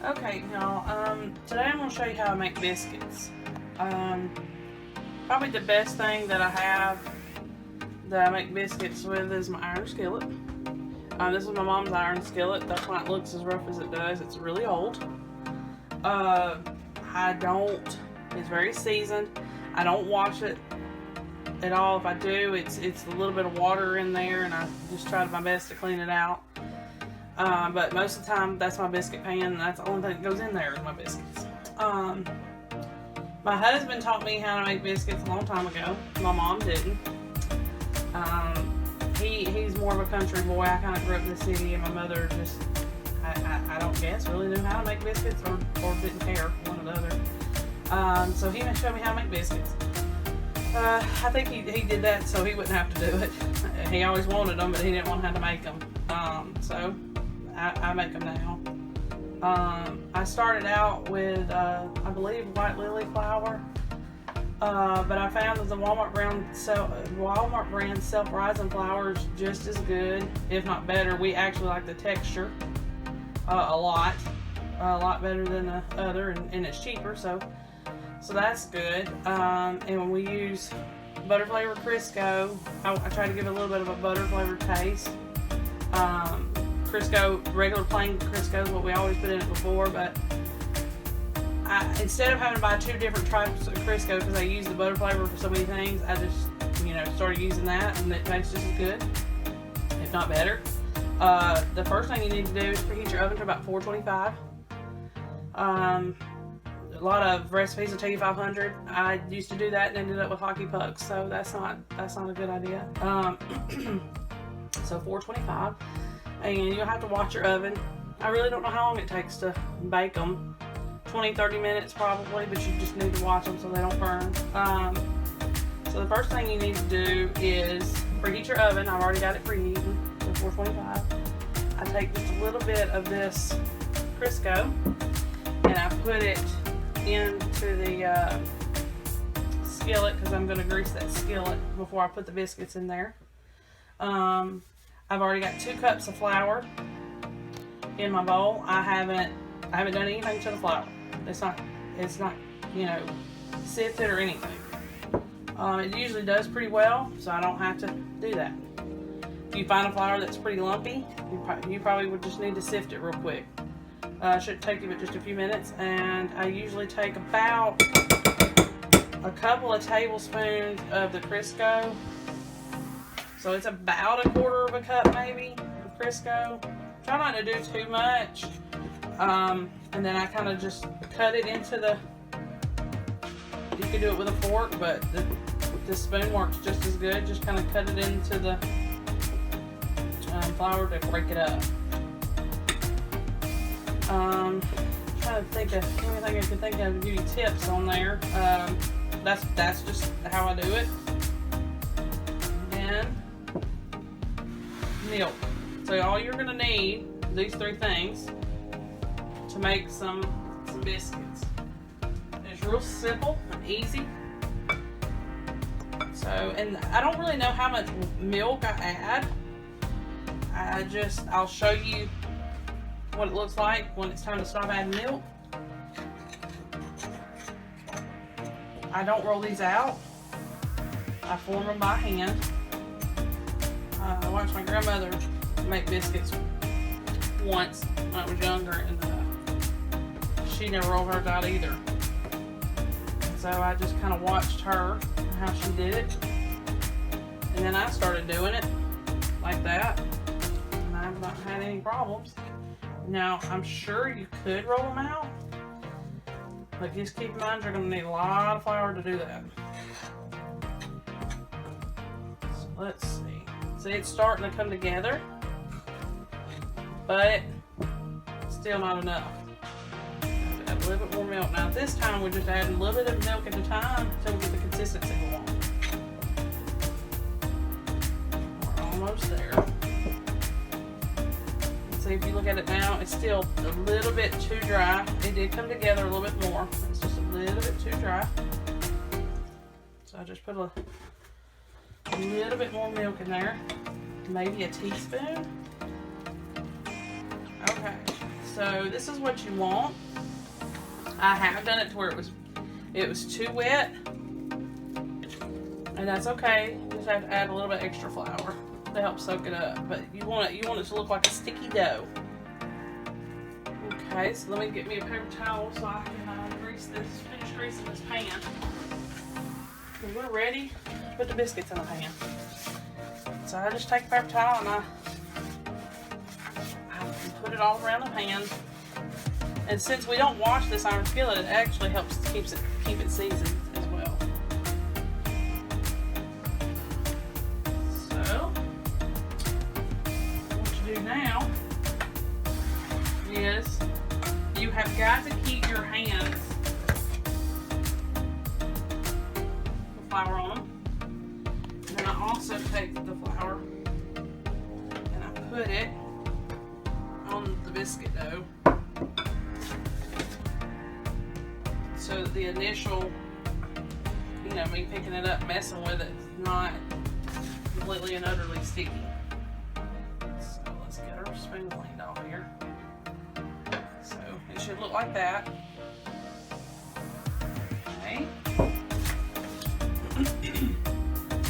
Okay, y'all. Today I'm going to show you how I make biscuits. Probably the best thing that I have that I make biscuits with is my iron skillet. This is my mom's iron skillet. That's why it looks as rough as it does. It's really old. It's very seasoned. I don't wash it at all. If I do, it's a little bit of water in there, and I just try my best to clean it out. But most of the time, that's my biscuit pan, and that's the only thing that goes in there is my biscuits. My husband taught me how to make biscuits a long time ago. My mom didn't. He's more of a country boy. I kind of grew up in the city, and my mother just, I don't guess, really knew how to make biscuits or didn't care, one or the other. So he showed me how to make biscuits. I think he did that so he wouldn't have to do it. He always wanted them, but he didn't want how to make them. So I make them now. I started out with, I believe, white lily flour. But I found that the Walmart brand self-rising flour is just as good, if not better. We actually like the texture a lot better than the other, and it's cheaper, so that's good. And we use butter flavored Crisco. I try to give it a little bit of a butter flavored taste. Crisco, regular plain Crisco is what we always put in it before, but instead of having to buy two different types of Crisco because I use the butter flavor for so many things, I just started using that, and it tastes just as good, if not better. The first thing you need to do is preheat your oven to about 425. A lot of recipes will tell you 500. I used to do that and ended up with hockey pucks, so that's not a good idea. So 425, and you'll have to watch your oven. I really don't know how long it takes to bake them. 20-30 minutes probably, but you just need to watch them so they don't burn. So the first thing you need to do is preheat your oven. I've already got it preheating to 425. I take just a little bit of this Crisco and I put it into the skillet because I'm going to grease that skillet before I put the biscuits in there. I've already got 2 cups of flour in my bowl. I haven't done anything to the flour. It's not sifted or anything. It usually does pretty well, so I don't have to do that. If you find a flour that's pretty lumpy, you probably would just need to sift it real quick. It should take you just a few minutes, and I usually take about a couple of tablespoons of the Crisco. So it's about a quarter of a cup maybe of Crisco. Try not to do too much. And then I kind of just cut it into you could do it with a fork, but the spoon works just as good. Just kind of cut it into the flour to break it up. Trying to think of anything I can think of to give you tips on there. That's just how I do it. And milk. So all you're gonna need, these 3 things, to make some biscuits. It's real simple and easy. So, and I don't really know how much milk I add. I'll show you what it looks like when it's time to stop adding milk. I don't roll these out. I form them by hand. I watched my grandmother make biscuits once when I was younger, and she never rolled hers out either. So I just kind of watched her, how she did it, and then I started doing it like that, and I've not had any problems. Now, I'm sure you could roll them out, but just keep in mind you're going to need a lot of flour to do that. So let's see. See, it's starting to come together, but still not enough. Add a little bit more milk. Now this time we're just adding a little bit of milk at a time until we get the consistency we want. We're almost there. See, if you look at it now, it's still a little bit too dry. It did come together a little bit more. It's just a little bit too dry. So I just put a little bit more milk in there. Maybe a teaspoon. Okay. So this is what you want. I have done it to where it was too wet, and that's okay. You just have to add a little bit extra flour to help soak it up. But you want it to look like a sticky dough. Okay, so let me get me a paper towel so I can finish greasing this pan. And we're ready to put the biscuits in the pan. So I just take a paper towel and I put it all around the pan. And since we don't wash this iron skillet, it actually helps keep it seasoned as well. So what you do now is you have got to keep your hands with flour on them. And then I also take the flour and I put it on the biscuit dough. So that the initial, me picking it up, messing with it, is not completely and utterly sticky. So let's get our spoon cleaned off here. So it should look like that. Okay.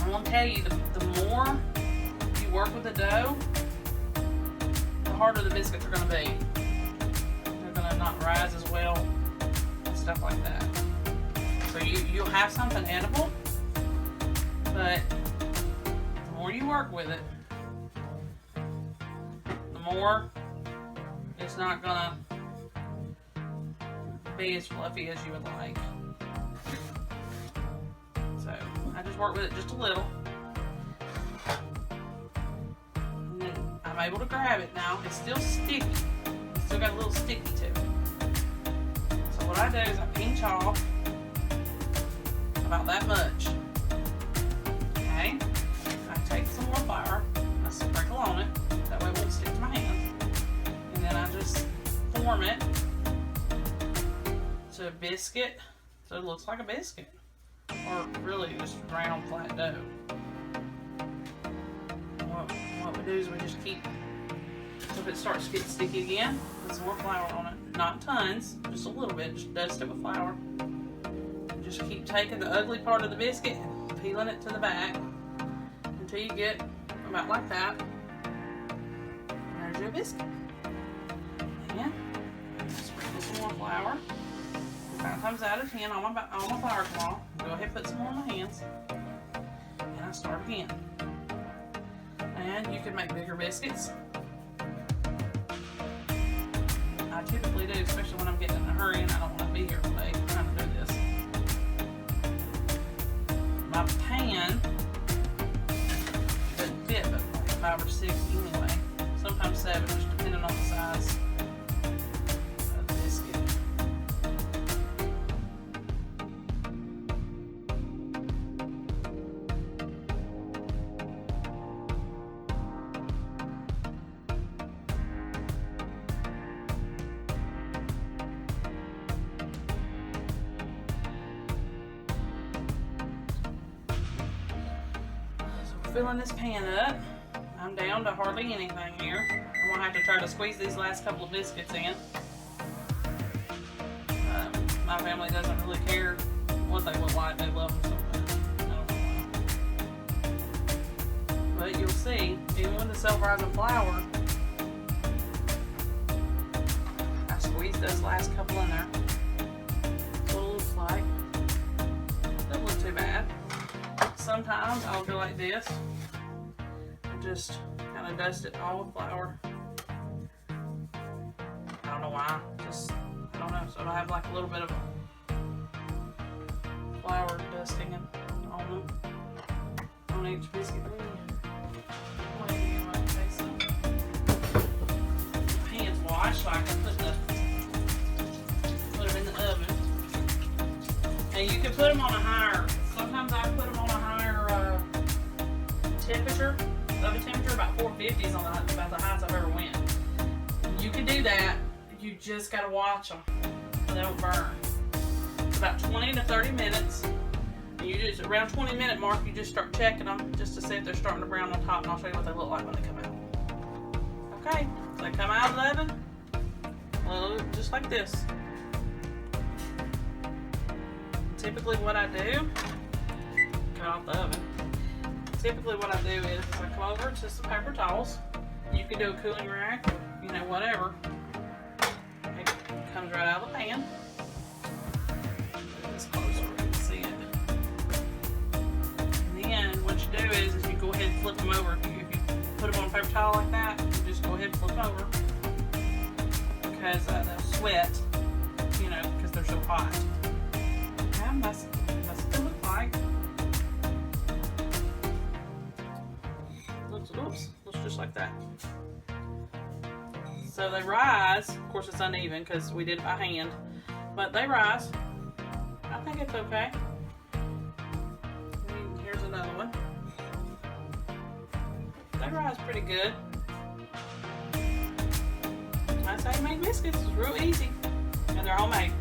I'm gonna tell you, the more you work with the dough, the harder the biscuits are gonna be. They're gonna not rise as well. Stuff like that. So you'll have something edible, but the more you work with it, the more it's not gonna be as fluffy as you would like. So I just work with it just a little. And then I'm able to grab it now. It's still sticky. It's still got a little sticky to it. What I do is I pinch off about that much. Okay, I take some more flour, I sprinkle on it, that way it won't stick to my hands, and then I just form it to a biscuit, so it looks like a biscuit, or really just round flat dough. What we do is we just keep, so if it starts to get sticky again, put some more flour on it. Not tons, just a little bit, just dust it with flour. And just keep taking the ugly part of the biscuit and peeling it to the back until you get about like that. And there's your biscuit. And sprinkle some more flour. 5 times out of 10 on my flour cloth. Go ahead and put some more on my hands. And I start again. And you can make bigger biscuits. I typically do, especially when I'm getting in a hurry and I don't want to be here all day trying to do this. My pan doesn't fit but like 5 or 6 anyway. Sometimes 7, just depending on the size of the biscuit. Filling this pan up. I'm down to hardly anything here. I'm gonna have to try to squeeze these last couple of biscuits in. My family doesn't really care what they look like. They love them so much. I don't know why. But you'll see, even with the self-rising flour, I squeezed those last couple in there. That's what it looks like. Doesn't look too bad. Sometimes I'll go like this and just kind of dust it all with flour. I don't know why, I don't know, so I have like a little bit of flour dusting on them, on each biscuit. The pan's washed so I can put them in the oven. And you can put them on a higher, sometimes I put them on a higher temperature, oven temperature, about 450 is about the highest I've ever went. You can do that, you just gotta watch them so they don't burn. It's about 20 to 30 minutes. And you just, around 20-minute mark, you just start checking them just to see if they're starting to brown on top, and I'll show you what they look like when they come out. Okay, so they come out of the oven. just like this. Typically what I do, get off the oven. Typically what I do is I come over to some paper towels. You can do a cooling rack, you know, whatever. It comes right out of the pan. Put this closer so you can see it. And then what you do is you go ahead and flip them over. If you put them on a paper towel like that, you just go ahead and flip them over. Because they'll sweat, you know, because they're so hot. And that's what they look like. Looks just like that. So they rise. Of course, it's uneven because we did it by hand, but they rise. I think it's okay. Here's another one. They rise pretty good. That's how you make biscuits. It's real easy, and they're homemade.